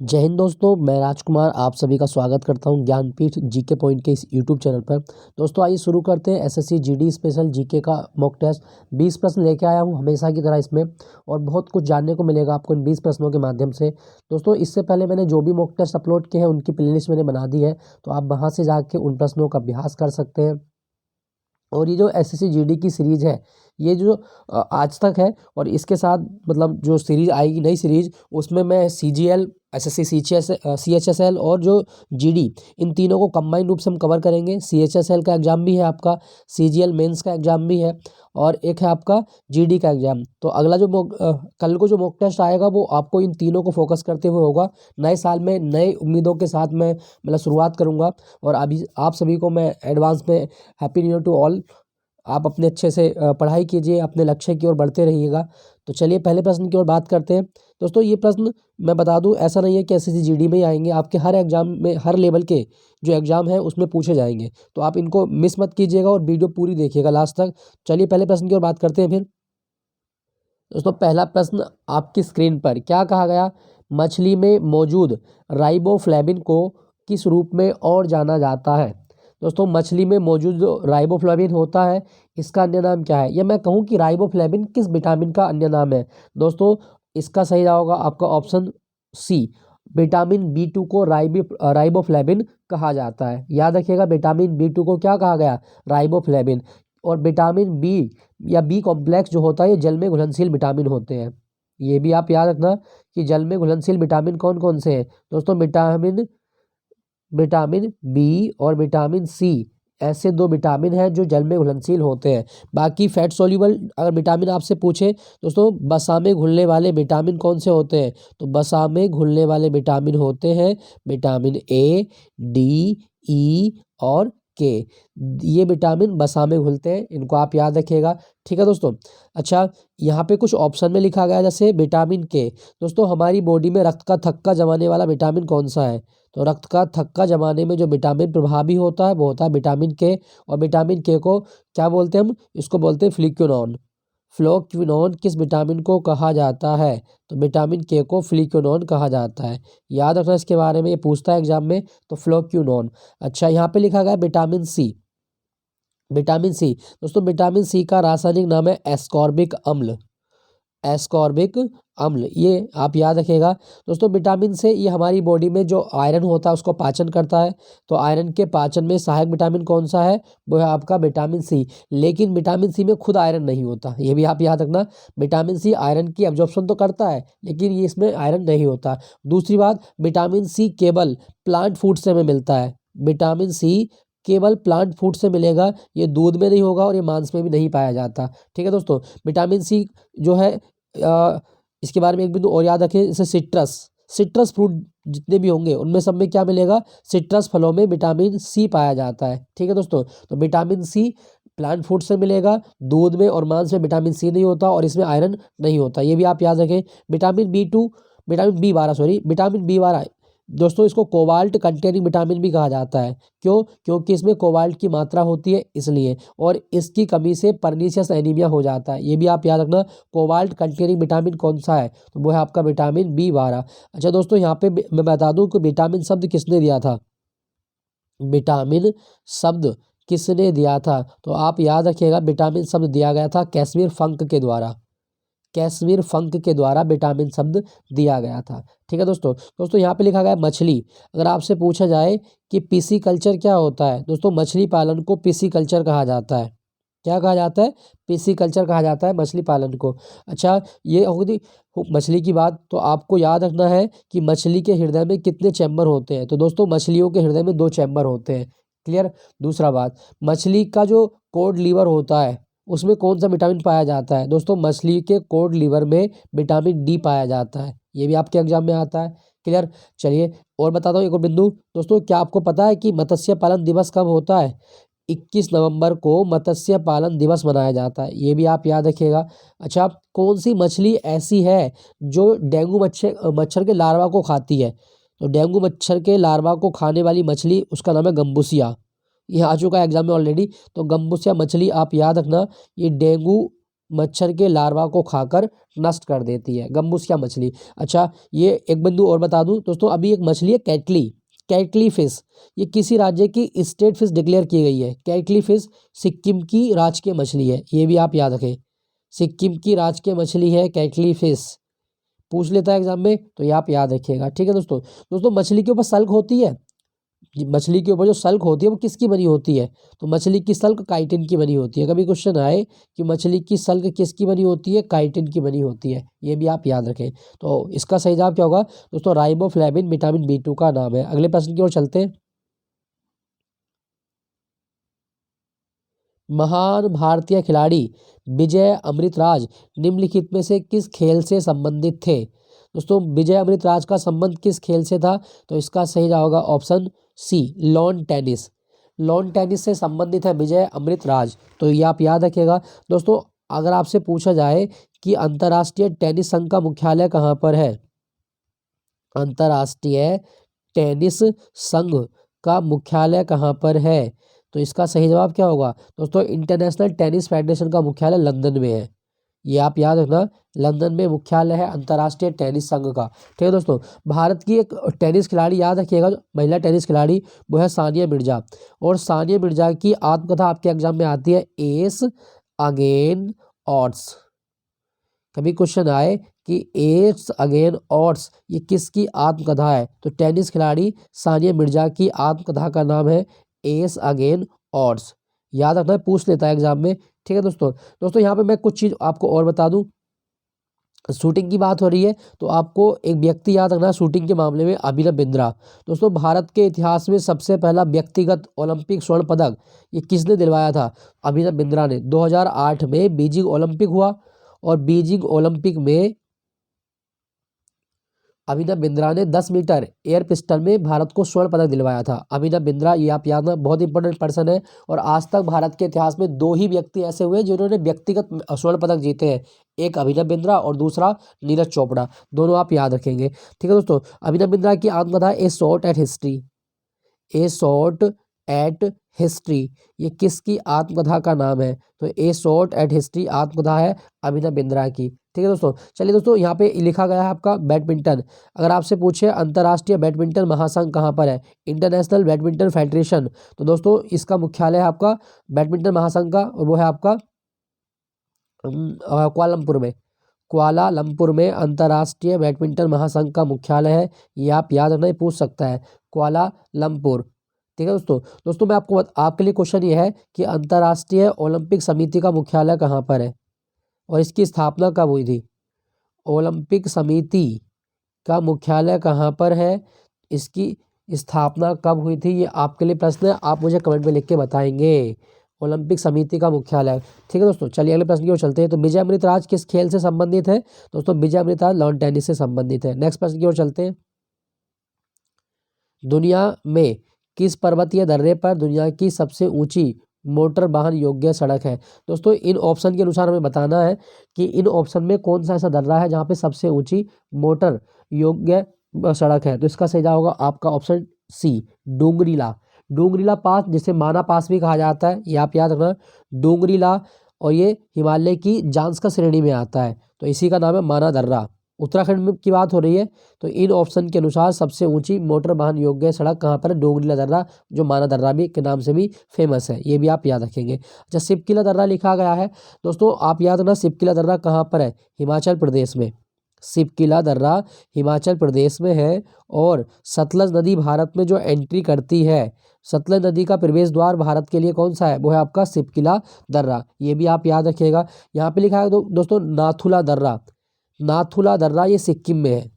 जय हिंद दोस्तों, मैं राजकुमार आप सभी का स्वागत करता हूं ज्ञानपीठ जीके पॉइंट के इस यूट्यूब चैनल पर। दोस्तों आइए शुरू करते हैं एसएससी जीडी स्पेशल जीके का मॉक टेस्ट। 20 प्रश्न लेके आया हूं हमेशा की तरह इसमें, और बहुत कुछ जानने को मिलेगा आपको इन 20 प्रश्नों के माध्यम से। दोस्तों इससे पहले मैंने जो भी मॉक टेस्ट अपलोड किए हैं उनकी प्लेलिस्ट मैंने बना दी है, तो आप वहाँ से जाके उन प्रश्नों का अभ्यास कर सकते हैं। और ये जो एसएससी जीडी की सीरीज़ है, ये जो आज तक है, और इसके साथ मतलब जो सीरीज़ आएगी नई सीरीज़, उसमें मैं सीजीएल, एसएससी सीएचएसएल और जो जीडी, इन तीनों को कंबाइंड रूप से हम कवर करेंगे। सीएचएसएल का एग्ज़ाम भी है आपका, सीजीएल मेंस का एग्ज़ाम भी है, और एक है आपका जीडी का एग्ज़ाम। तो अगला जो कल को जो मॉक टेस्ट आएगा वो आपको इन तीनों को फोकस करते हुए होगा। नए साल में नए उम्मीदों के साथ मैं मतलब शुरुआत करूँगा, और अभी आप सभी को मैं एडवांस में happy new year to all. आप अपने अच्छे से पढ़ाई कीजिए, अपने लक्ष्य की ओर बढ़ते रहिएगा। तो चलिए पहले प्रश्न की ओर बात करते हैं। दोस्तों ये प्रश्न मैं बता दूं, ऐसा नहीं है कि एसएससी जीडी में ही आएंगे, आपके हर एग्जाम में, हर लेवल के जो एग्जाम है उसमें पूछे जाएंगे। तो आप इनको मिस मत कीजिएगा और वीडियो पूरी देखिएगा लास्ट तक। चलिए पहले प्रश्न की ओर बात करते हैं फिर। दोस्तों पहला प्रश्न आपकी स्क्रीन पर क्या कहा गया? मछली में मौजूद राइबोफ्लेविन को किस रूप में और जाना जाता है? दोस्तों मछली में मौजूद जो राइबोफ्लेविन होता है, इसका अन्य नाम क्या है? या मैं कहूँ कि राइबोफ्लेविन किस विटामिन का अन्य नाम है? दोस्तों इसका सही होगा आपका ऑप्शन सी, विटामिन बी 2 को राइबोफ्लेविन कहा जाता है। याद रखिएगा, विटामिन बी 2 को क्या कहा गया? राइबोफ्लेविन। और विटामिन बी या बी कॉम्प्लेक्स जो होता है, ये जल में घुलनशील विटामिन होते हैं। ये भी आप याद रखना कि जल में घुलनशील विटामिन कौन कौन से हैं। दोस्तों विटामिन बी और विटामिन सी, ऐसे दो विटामिन हैं जो जल में घुलनशील होते हैं। बाकी फैट सोल्यूबल अगर विटामिन आपसे पूछे, दोस्तों वसा में घुलने वाले विटामिन कौन से होते हैं? तो वसा में घुलने वाले विटामिन होते हैं विटामिन ए, डी, ई और के। ये विटामिन वसा में घुलते हैं, इनको आप याद रखिएगा। ठीक है दोस्तों। अच्छा, यहाँ पे कुछ ऑप्शन में लिखा गया जैसे विटामिन के। दोस्तों हमारी बॉडी में रक्त का थक्का जमाने वाला विटामिन कौन सा है? तो रक्त का थक्का जमाने में जो विटामिन प्रभावी होता है वो होता है विटामिन के। और विटामिन के को क्या बोलते हैं हम? इसको बोलते हैं फ्लिक्विनोन। फ्लोक्विनोन किस विटामिन को कहा जाता है? तो विटामिन के को फ्लिक्विनोन कहा जाता है। याद रखना इसके बारे में, ये पूछता है एग्जाम में, तो फ्लोक्विनोन। अच्छा, यहाँ पे लिखा गया विटामिन सी। विटामिन सी, दोस्तों विटामिन सी का रासायनिक नाम है एस्कॉर्बिक अम्ल। एस्कॉर्बिक अम्ल, ये आप याद रखिएगा। दोस्तों विटामिन से ये हमारी बॉडी में जो आयरन होता है उसको पाचन करता है। तो आयरन के पाचन में सहायक विटामिन कौन सा है? वो है आपका विटामिन सी। लेकिन विटामिन सी में खुद आयरन नहीं होता, ये भी आप याद रखना। विटामिन सी आयरन की एब्जॉर्प्शन तो करता है, लेकिन ये इसमें आयरन नहीं होता। दूसरी बात, विटामिन सी केवल प्लांट फूड से हमें मिलता है। विटामिन सी केवल प्लांट फूड से मिलेगा, ये दूध में नहीं होगा और ये मांस में भी नहीं पाया जाता। ठीक है दोस्तों। विटामिन सी जो है, इसके बारे में एक बिंदु और याद रखें, जैसे सिट्रस फ्रूट जितने भी होंगे उनमें सब में क्या मिलेगा? सिट्रस फलों में विटामिन सी पाया जाता है। ठीक है दोस्तों। तो विटामिन सी प्लांट फूड से मिलेगा, दूध में और मांस में विटामिन सी नहीं होता, और इसमें आयरन नहीं होता, ये भी आप याद रखें। विटामिन बी 12 दोस्तों इसको कोबाल्ट कंटेनिंग विटामिन भी कहा जाता है। क्यों? क्योंकि इसमें कोबाल्ट की मात्रा होती है इसलिए, और इसकी कमी से परनीशियस एनीमिया हो जाता है, ये भी आप याद रखना। कोबाल्ट कंटेनिंग विटामिन कौन सा है? तो वो है आपका विटामिन बी 12। अच्छा दोस्तों, यहाँ पे मैं बता दूं कि विटामिन शब्द किसने दिया था? विटामिन शब्द किसने दिया था? तो आप याद रखिएगा, विटामिन शब्द दिया गया था कैश्मीर फंक के द्वारा। कैश्मीर फंक के द्वारा विटामिन शब्द दिया गया था। ठीक है दोस्तों। दोस्तों यहाँ पे लिखा गया है मछली। अगर आपसे पूछा जाए कि पीसी कल्चर क्या होता है, दोस्तों मछली पालन को पीसी कल्चर कहा जाता है। क्या कहा जाता है? पीसी कल्चर कहा जाता है मछली पालन को। अच्छा, ये होगी मछली की बात। तो आपको याद रखना है कि मछली के हृदय में कितने चैम्बर होते हैं? तो दोस्तों मछलियों के हृदय में 2 चैम्बर होते हैं। क्लियर। दूसरा बात, मछली का जो कोड लीवर होता है उसमें कौन सा विटामिन पाया जाता है? दोस्तों मछली के कोड लीवर में विटामिन डी पाया जाता है, ये भी आपके एग्जाम में आता है। क्लियर। चलिए और बताता हूँ एक और बिंदु। दोस्तों क्या आपको पता है कि मत्स्य पालन दिवस कब होता है? 21 नवंबर को मत्स्य पालन दिवस मनाया जाता है, ये भी आप याद रखिएगा। अच्छा, कौन सी मछली ऐसी है जो डेंगू मच्छर के लार्वा को खाती है? तो डेंगू मच्छर के लार्वा को खाने वाली मछली, उसका नाम है गम्बूसिया। ये आ चुका है एग्जाम में ऑलरेडी। तो गम्बूसिया मछली आप याद रखना, ये डेंगू मच्छर के लार्वा को खाकर नष्ट कर देती है? गम्बुसिया मछली। अच्छा, ये एक बिंदु और बता दूं दोस्तों, अभी एक मछली है कैटली, कैटली फिश, ये किसी राज्य की स्टेट फिश डिक्लेयर की गई है? कैटली फिश सिक्किम की राजकीय मछली है, ये भी आप याद रखें। सिक्किम की राजकीय मछली है कैटली फिश, पूछ लेता है एग्जाम में, तो ये आप याद रखिएगा। ठीक है दोस्तों। दोस्तों मछली के ऊपर सल्क होती है, मछली के ऊपर जो सल्क होती है वो किसकी बनी होती है? तो मछली की सल्क काइटिन की बनी होती है। कभी क्वेश्चन आए कि मछली की सल्क किसकी बनी होती है? काइटिन की बनी होती है, ये भी आप याद रखें। तो इसका सही जवाब क्या होगा दोस्तों? राइबोफ्लेविन विटामिन B2 का नाम है। अगले प्रश्न की ओर चलते हैं। महान भारतीय खिलाड़ी विजय अमृतराज निम्नलिखित में से किस खेल से संबंधित थे? दोस्तों विजय अमृतराज का संबंध किस खेल से था? तो इसका सही जवाब होगा option C, lawn tennis. Lawn tennis से संबंधित है विजय अमृतराज, तो ये आप याद रखिएगा। दोस्तों अगर आपसे पूछा जाए कि अंतर्राष्ट्रीय टेनिस संघ का मुख्यालय कहाँ पर है? अंतर्राष्ट्रीय टेनिस संघ का मुख्यालय कहाँ पर है? तो इसका सही जवाब क्या होगा दोस्तों? इंटरनेशनल टेनिस फेडरेशन का मुख्यालय लंदन में है, ये आप याद रखना। लंदन में मुख्यालय है अंतर्राष्ट्रीय टेनिस संघ का। ठीक है दोस्तों। भारत की एक टेनिस खिलाड़ी याद रखिएगा, महिला टेनिस खिलाड़ी, वो है सानिया मिर्जा। और सानिया मिर्जा की आत्मकथा आपके एग्जाम में आती है एस अगेन ऑड्स। कभी क्वेश्चन आए कि एस अगेन ऑड्स ये किसकी आत्मकथा है? तो टेनिस खिलाड़ी सानिया मिर्जा की आत्मकथा का नाम है एस अगेन ऑड्स, याद रखना है, पूछ लेता है एग्जाम में। ठीक है दोस्तों। दोस्तों यहाँ पे मैं कुछ चीज़ आपको और बता दूं, शूटिंग की बात हो रही है तो आपको एक व्यक्ति याद रखना है शूटिंग के मामले में, अभिनव बिंद्रा। दोस्तों भारत के इतिहास में सबसे पहला व्यक्तिगत ओलंपिक स्वर्ण पदक ये किसने दिलवाया था? अभिनव बिंद्रा ने। 2008 में बीजिंग ओलंपिक हुआ और बीजिंग ओलंपिक में अभिनव बिंद्रा ने 10 मीटर एयर पिस्टल में भारत को स्वर्ण पदक दिलवाया था। अभिनव बिंद्रा, ये आप याद रखना, बहुत इंपॉर्टेंट पर्सन है। और आज तक भारत के इतिहास में दो ही व्यक्ति ऐसे हुए जिन्होंने व्यक्तिगत स्वर्ण पदक जीते हैं, एक अभिनव बिंद्रा और दूसरा नीरज चोपड़ा, दोनों आप याद रखेंगे। ठीक है दोस्तों। अभिनव बिंद्रा की आत्मकथा a shot at history, a shot at history ये किसकी आत्मकथा का नाम है? तो ए शॉट एट हिस्ट्री आत्मकथा है अभिनव बिंद्रा की। ठीक है दोस्तों। चलिए दोस्तों यहाँ पे लिखा गया है आपका बैडमिंटन। अगर आपसे पूछे अंतर्राष्ट्रीय बैडमिंटन महासंघ कहाँ पर है? International badminton federation. तो दोस्तों इसका मुख्यालय है आपका बैडमिंटन महासंघ का, और वो है आपका कुआलालंपुर में। कुआलालंपुर में अंतर्राष्ट्रीय बैडमिंटन महासंघ का मुख्यालय है, ये आप याद रखना, पूछ सकता है, कुआलालंपुर। ठीक है दोस्तों। दोस्तों मैं आपके लिए क्वेश्चन ये है कि अंतर्राष्ट्रीय ओलंपिक समिति का मुख्यालय कहाँ पर है और इसकी स्थापना कब हुई थी? ओलंपिक समिति का मुख्यालय कहाँ पर है, इसकी स्थापना कब हुई थी, ये आपके लिए प्रश्न है, आप मुझे कमेंट में लिख के बताएंगे। ओलंपिक समिति का मुख्यालय। ठीक है दोस्तों। चलिए अगले प्रश्न की ओर चलते हैं। तो विजय अमृतराज किस खेल से संबंधित है? दोस्तों विजय अमृतराज लॉन टेनिस से संबंधित है। नेक्स्ट प्रश्न की ओर चलते हैं। दुनिया में किस पर्वतीय दर्रे पर दुनिया की सबसे ऊंची मोटर वाहन योग्य सड़क है? दोस्तों इन ऑप्शन के अनुसार हमें बताना है कि इन ऑप्शन में कौन सा ऐसा दर्रा है जहाँ पे सबसे ऊंची मोटर योग्य सड़क है। तो इसका सही जवाब होगा आपका ऑप्शन सी, डोंगरीला। डोंगरीला पास, जिसे माना पास भी कहा जाता है, ये आप याद रखना, डोंगरीला, और ये हिमालय की जांस्कर श्रेणी में आता है, तो इसी का नाम है माना दर्रा। उत्तराखंड में की बात हो रही है, तो इन ऑप्शन के अनुसार सबसे ऊंची मोटर वाहन योग्य सड़क कहाँ पर है? डोंगरीला दर्रा, जो माना दर्रा भी के नाम से भी फेमस है, ये भी आप याद रखेंगे। अच्छा, सिपकिला दर्रा लिखा गया है, दोस्तों आप याद रखना, सिपकिला दर्रा कहाँ पर है? हिमाचल प्रदेश में। सिपकिला दर्रा हिमाचल प्रदेश में है। और सतलज नदी भारत में जो एंट्री करती है, सतलज नदी का प्रवेश द्वार भारत के लिए कौन सा है? वो है आपका सिपकिला दर्रा, ये भी आप याद रखिएगा। यहाँ पे लिखा है दोस्तों नाथुला दर्रा। नाथुला दर्रा ये सिक्किम में है,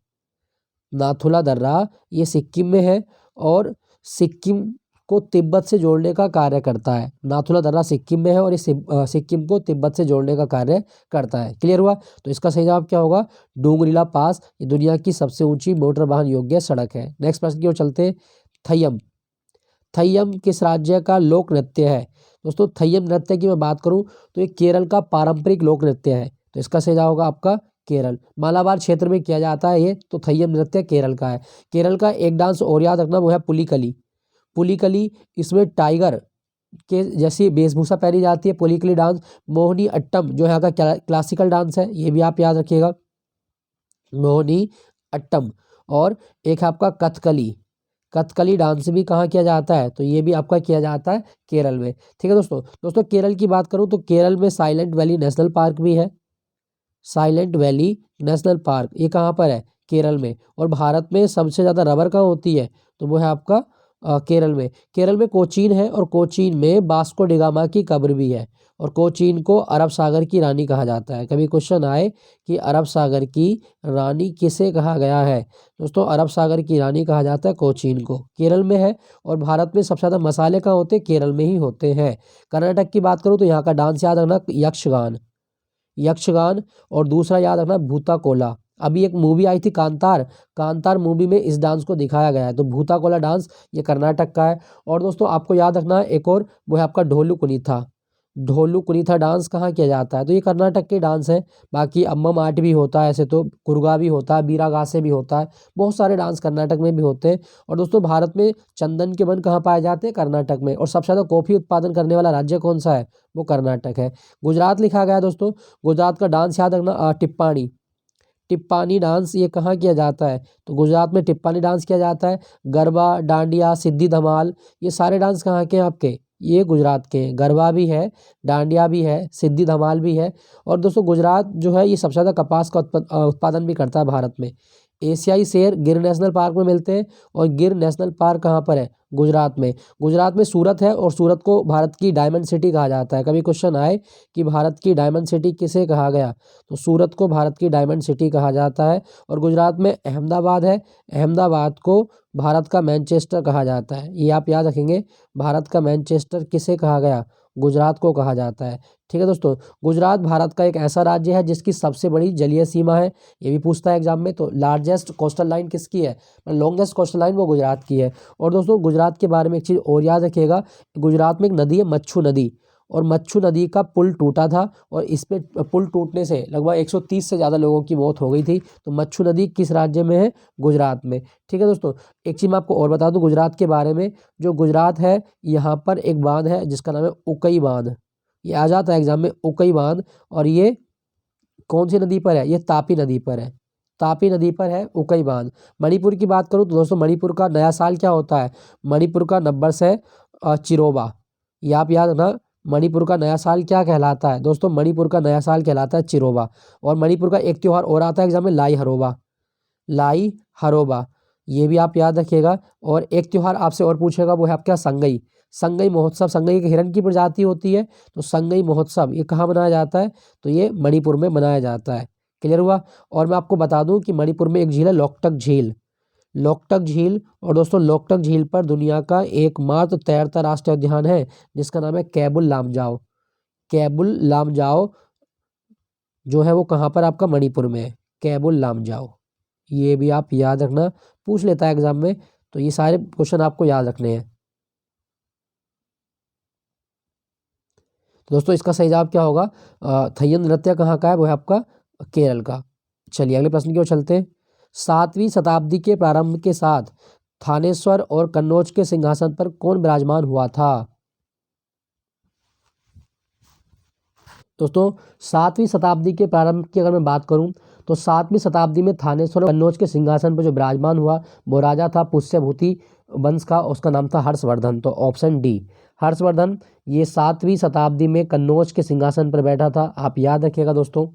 नाथुला दर्रा ये सिक्किम में है और सिक्किम को तिब्बत से जोड़ने का कार्य करता है। नाथुला दर्रा सिक्किम में है और ये सिक्किम को तिब्बत से जोड़ने का कार्य करता है। क्लियर हुआ? तो इसका सही जवाब क्या होगा? डोंगरीला पास, ये दुनिया की सबसे ऊंची मोटर वाहन योग्य सड़क है। नेक्स्ट प्रश्न की ओर चलते हैं। थय्यम। थय्यम किस राज्य का लोक नृत्य है? दोस्तों थय्यम नृत्य की मैं बात करूं तो ये केरल का पारंपरिक लोक नृत्य है, तो इसका सही जवाब होगा आपका केरल। मालाबार क्षेत्र में किया जाता है ये, तो थय्यम नृत्य केरल का है। केरल का एक डांस और याद रखना, वो है पुलिकली। पुलिकली, इसमें टाइगर के जैसी वेशभूषा पहनी जाती है, पुलिकली डांस। मोहिनी अट्टम जो यहाँ का क्लासिकल डांस है, ये भी आप याद रखिएगा, मोहिनी अट्टम। और एक है आपका कथकली, कथकली डांस भी कहाँ किया जाता है, तो ये भी आपका किया जाता है केरल में। ठीक है दोस्तों। दोस्तों केरल की बात करूँ तो केरल में साइलेंट वैली नेशनल पार्क भी है, साइलेंट वैली नेशनल पार्क, ये कहाँ पर है, केरल में। और भारत में सबसे ज़्यादा रबर कहाँ होती है, तो वो है आपका केरल में। केरल में कोचीन है, और कोचीन में वास्को डिगामा की कब्र भी है। और कोचीन को अरब सागर की रानी कहा जाता है। कभी क्वेश्चन आए कि अरब सागर की रानी किसे कहा गया है, दोस्तों अरब सागर की रानी कहा जाता है कोचीन को, केरल में है। और भारत में सबसे ज़्यादा मसाले कहाँ होते हैं, केरल में ही होते हैं। कर्नाटक की बात करूँ तो यहाँ का डांस याद रखना, यक्षगान, यक्षगान। और दूसरा याद रखना भूता कोला। अभी एक मूवी आई थी कांतार, कांतार मूवी में इस डांस को दिखाया गया है, तो भूता कोला डांस ये कर्नाटक का है। और दोस्तों आपको याद रखना है एक और, वो है आपका ढोलू कुनीथा, ढोलू कुनीथा डांस कहाँ किया जाता है, तो ये कर्नाटक के डांस है। बाकी अम्मम आर्ट भी होता है, ऐसे तो कुर्गा भी होता है, बीरागासे भी होता है, बहुत सारे डांस कर्नाटक में भी होते हैं। और दोस्तों भारत में चंदन के वन कहाँ पाए जाते हैं, कर्नाटक में। और सबसे ज़्यादा कॉफ़ी उत्पादन करने वाला राज्य कौन सा है, वो कर्नाटक है। गुजरात लिखा गया है दोस्तों, गुजरात का डांस याद रखना टिप्पाणी, टिप्पानी डांस ये कहाँ किया जाता है, तो गुजरात में टिप्पानी डांस किया जाता है। गरबा, डांडिया, सिद्धि धमाल, ये सारे डांस कहाँ के हैं आपके, ये गुजरात के हैं। गरबा भी है, डांडिया भी है, सिद्धि धमाल भी है। और दोस्तों गुजरात जो है ये सबसे ज़्यादा कपास का उत्पादन भी करता है भारत में। एशियाई शेर गिर नेशनल पार्क में मिलते हैं, और गिर नेशनल पार्क कहाँ पर है, गुजरात में। गुजरात में सूरत है, और सूरत को भारत की डायमंड सिटी कहा जाता है। कभी क्वेश्चन आए कि भारत की डायमंड सिटी किसे कहा गया, तो सूरत को भारत की डायमंड सिटी कहा जाता है। और गुजरात में अहमदाबाद है, अहमदाबाद को भारत का मैनचेस्टर कहा जाता है, ये आप याद रखेंगे। भारत का मैनचेस्टर किसे कहा गया, गुजरात को कहा जाता है। ठीक है दोस्तों। गुजरात भारत का एक ऐसा राज्य है जिसकी सबसे बड़ी जलीय सीमा है, ये भी पूछता है एग्जाम में। तो लार्जेस्ट कोस्टल लाइन किसकी है, लॉन्गेस्ट कोस्टल लाइन वो गुजरात की है। और दोस्तों गुजरात के बारे में एक चीज़ और याद रखिएगा, गुजरात में एक नदी है मच्छू नदी, और मच्छू नदी का पुल टूटा था, और इस पे पुल टूटने से लगभग 130 से ज़्यादा लोगों की मौत हो गई थी। तो मच्छू नदी किस राज्य में है, गुजरात में। ठीक है दोस्तों। एक चीज़ मैं आपको और बता दूं गुजरात के बारे में, जो गुजरात है यहाँ पर एक बांध है जिसका नाम है उकई बांध, ये आ जाता है एग्जाम में, उकई बांध। और ये कौन सी नदी पर है, ये तापी नदी पर है, तापी नदी पर है उकई बांध। मणिपुर की बात करूँ तो दोस्तों मणिपुर का नया साल क्या होता है, मणिपुर का नब्बर्स है चिरोबा, ये आप याद रखना। मणिपुर का नया साल क्या कहलाता है, दोस्तों मणिपुर का नया साल कहलाता है चिरोबा। और मणिपुर का एक त्यौहार और आता है एग्जाम में, लाई हरोबा, लाई हरोबा, ये भी आप याद रखिएगा। और एक त्यौहार आपसे और पूछेगा, वो है आपका संगई, संगई महोत्सव। संगई एक हिरण की प्रजाति होती है, तो संगई महोत्सव ये कहाँ मनाया जाता है, तो ये मणिपुर में मनाया जाता है। क्लियर हुआ। और मैं आपको बता दूं कि मणिपुर में एक झील है लोकटक झील, लोकटक झील। और दोस्तों लोकटक झील पर दुनिया का एकमात्र तैरता राष्ट्रीय उद्यान है जिसका नाम है कैबुल लामजाओ, कैबुल लामजाओ जो है वो कहाँ पर आपका मणिपुर में है, कैबुल लामजाओ, ये भी आप याद रखना, पूछ लेता है एग्जाम में। तो ये सारे क्वेश्चन आपको याद रखने हैं। तो दोस्तों इसका सही जवाब क्या होगा, थय्यन नृत्य कहाँ का है, वो है आपका केरल का। चलिए अगले प्रश्न की ओर चलते हैं। 7वीं शताब्दी के प्रारंभ के साथ थानेश्वर और कन्नौज के सिंहासन पर कौन विराजमान हुआ था, दोस्तों 7वीं शताब्दी के प्रारंभ की अगर मैं बात करूं तो 7वीं शताब्दी में थानेश्वर और कन्नौज के सिंहासन पर जो विराजमान हुआ वो राजा था पुष्यभूति वंश का, उसका नाम था हर्षवर्धन। तो ऑप्शन डी हर्षवर्धन, ये 7वीं शताब्दी में कन्नौज के सिंहासन पर बैठा था, आप याद रखिएगा दोस्तों।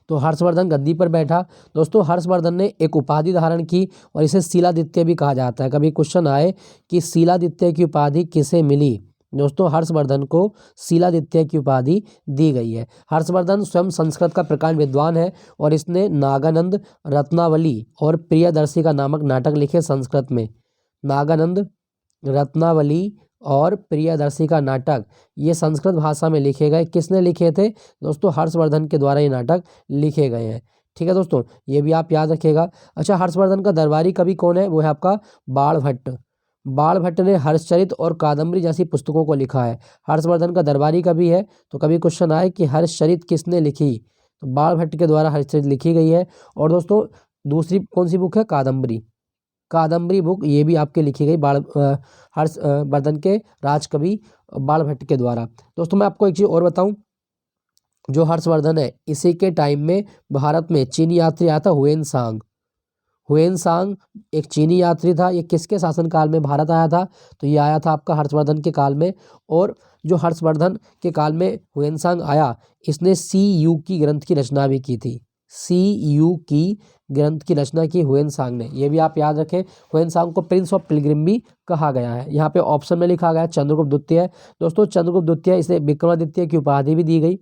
तो हर्षवर्धन गद्दी पर बैठा। दोस्तों हर्षवर्धन ने एक उपाधि धारण की और इसे शीलादित्य भी कहा जाता है। कभी क्वेश्चन आए कि शीलादित्य की उपाधि किसे मिली, दोस्तों हर्षवर्धन को शीलादित्य की उपाधि दी गई है। हर्षवर्धन स्वयं संस्कृत का प्रकांड विद्वान है और इसने नागानंद, रत्नावली और प्रियदर्शी का नामक नाटक लिखे संस्कृत में। नागानंद, रत्नावली और प्रियदर्शी का नाटक ये संस्कृत भाषा में लिखे गए। किसने लिखे थे, दोस्तों हर्षवर्धन के द्वारा ये नाटक लिखे गए हैं। ठीक है दोस्तों, ये भी आप याद रखिएगा। अच्छा हर्षवर्धन का दरबारी कवि कौन है, वो है आपका बाणभट्ट। बाणभट्ट ने हर्षचरित और कादम्बरी जैसी पुस्तकों को लिखा है। हर्षवर्धन का दरबारी कवि है। तो कभी क्वेश्चन आए कि हर्षचरित किसने लिखी, तो बाणभट्ट के द्वारा हर्षचरित लिखी गई है। और दोस्तों दूसरी कौन सी बुक है, कादम्बरी, कादम्बरी बुक ये भी आपके लिखी गई हर्षवर्धन के राजकवि बाणभट्ट के द्वारा। दोस्तों मैं आपको एक चीज़ और बताऊं, जो हर्षवर्धन है इसी के टाइम में भारत में चीनी यात्री आया था हुएन सांग एक चीनी यात्री था। ये किसके शासनकाल में भारत आया था? तो ये आया था आपका हर्षवर्धन के काल में। और जो हर्षवर्धन के काल में हुएन सांग आया, इसने CU की ग्रंथ की रचना भी की थी। CU की ग्रंथ की रचना की हुएन सांग ने, ये भी आप याद रखें। हुएन सांग को प्रिंस ऑफ पिलग्रिम भी कहा गया है। यहाँ पे ऑप्शन में लिखा गया है चंद्रगुप्त द्वितीय। दोस्तों चंद्रगुप्त द्वितीय, इसे विक्रमादित्य की उपाधि भी दी गई,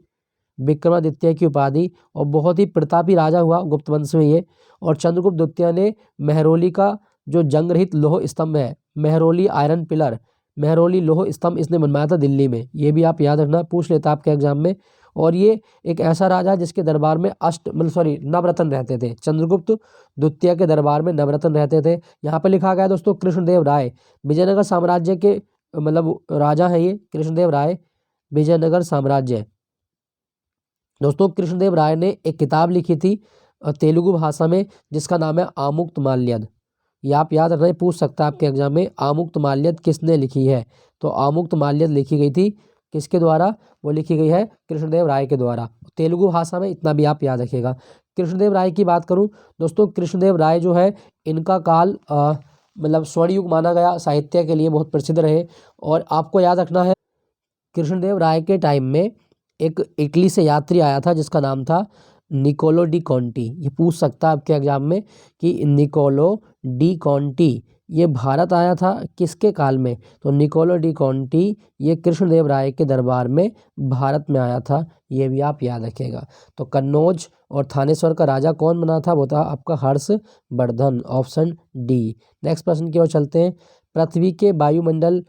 विक्रमादित्य की उपाधि, और बहुत ही प्रतापी राजा हुआ गुप्त वंश में ये। और चंद्रगुप्त द्वितीय ने मेहरौली का जो जंग रहित लोह स्तंभ है, मेहरौली आयरन पिलर, मेहरौली लोह स्तंभ इसने बनवाया था दिल्ली में। ये भी आप याद रखना, पूछ लेता आपके एग्जाम में। और ये एक ऐसा राजा है जिसके दरबार में नवरत्न रहते थे। चंद्रगुप्त द्वितीय के दरबार में नवरत्न रहते थे। यहाँ पे लिखा गया दोस्तों कृष्णदेव राय विजयनगर साम्राज्य के राजा है। ये कृष्णदेव राय विजयनगर साम्राज्य। दोस्तों कृष्णदेव राय ने एक किताब लिखी थी तेलुगु भाषा में, जिसका नाम है आमुक्तमाल्यद। ये आप याद रखना, पूछ सकता है आपके एग्जाम में, आमुक्तमाल्यद किसने लिखी है? तो आमुक्तमाल्यद लिखी गई थी किसके द्वारा? वो लिखी गई है कृष्णदेव राय के द्वारा, तेलुगु भाषा में। इतना भी आप याद रखिएगा। कृष्णदेव राय की बात करूं दोस्तों, कृष्णदेव राय जो है इनका काल स्वर्ण युग माना गया, साहित्य के लिए बहुत प्रसिद्ध रहे। और आपको याद रखना है कृष्णदेव राय के टाइम में एक इटली से यात्री आया था जिसका नाम था निकोलो डी कॉन्टी। ये पूछ सकता है आपके एग्जाम में कि निकोलो डी कॉन्टी ये भारत आया था किसके काल में? तो निकोलो डी कॉन्टी ये कृष्णदेव राय के दरबार में भारत में आया था। ये भी आप याद रखिएगा। तो कन्नौज और थानेश्वर का राजा कौन बना था? वो था आपका हर्षवर्धन, ऑप्शन डी। नेक्स्ट प्रश्न की ओर चलते हैं। पृथ्वी के वायुमंडल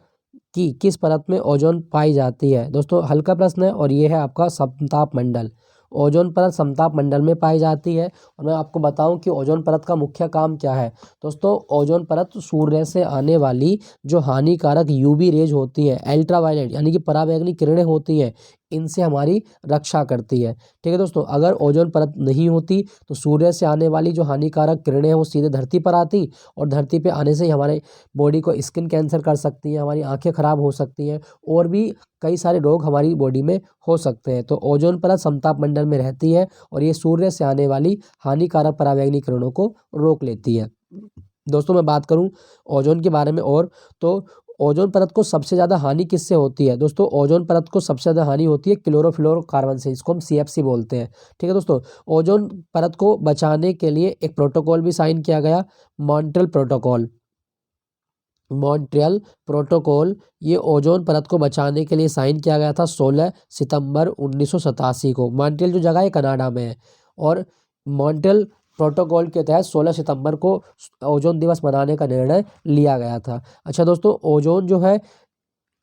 की किस परत में ओजोन पाई जाती है? दोस्तों हल्का प्रश्न है, और ये है आपका समताप मंडल। ओजोन परत समताप मंडल में पाई जाती है। और मैं आपको बताऊं कि ओजोन परत का मुख्य काम क्या है। दोस्तों ओजोन परत सूर्य से आने वाली जो हानिकारक UV रेज होती है, अल्ट्रावायलेट यानी कि पराबैंगनी किरणें होती हैं, इनसे हमारी रक्षा करती है। ठीक है दोस्तों, अगर ओजोन परत नहीं होती तो सूर्य से आने वाली जो हानिकारक किरणें हैं वो सीधे धरती पर आती, और धरती पे आने से ही हमारे बॉडी को स्किन कैंसर कर सकती है, हमारी आंखें खराब हो सकती हैं, और भी कई सारे रोग हमारी बॉडी में हो सकते हैं। तो ओजोन परत समताप मंडल में रहती है, और ये सूर्य से आने वाली हानिकारक पराबैंगनी किरणों को रोक लेती है। दोस्तों मैं बात करूं ओजोन के बारे में और, तो ओजोन परत को सबसे ज़्यादा हानि किससे होती है? दोस्तों ओजोन परत को सबसे ज़्यादा हानि होती है क्लोरोफ्लोरोकार्बन से, इसको हम CFC बोलते हैं। ठीक है दोस्तों, ओजोन परत को बचाने के लिए एक प्रोटोकॉल भी साइन किया गया, मॉन्ट्रियल प्रोटोकॉल। मॉन्ट्रियल प्रोटोकॉल ये ओजोन परत को बचाने के लिए साइन किया गया था 16 सितंबर 1987 को। मॉन्ट्रियल जो जगह है कनाडा में है, और मॉन्ट्रियल प्रोटोकॉल के तहत 16 सितंबर को ओजोन दिवस मनाने का निर्णय लिया गया था। अच्छा दोस्तों, ओजोन जो है,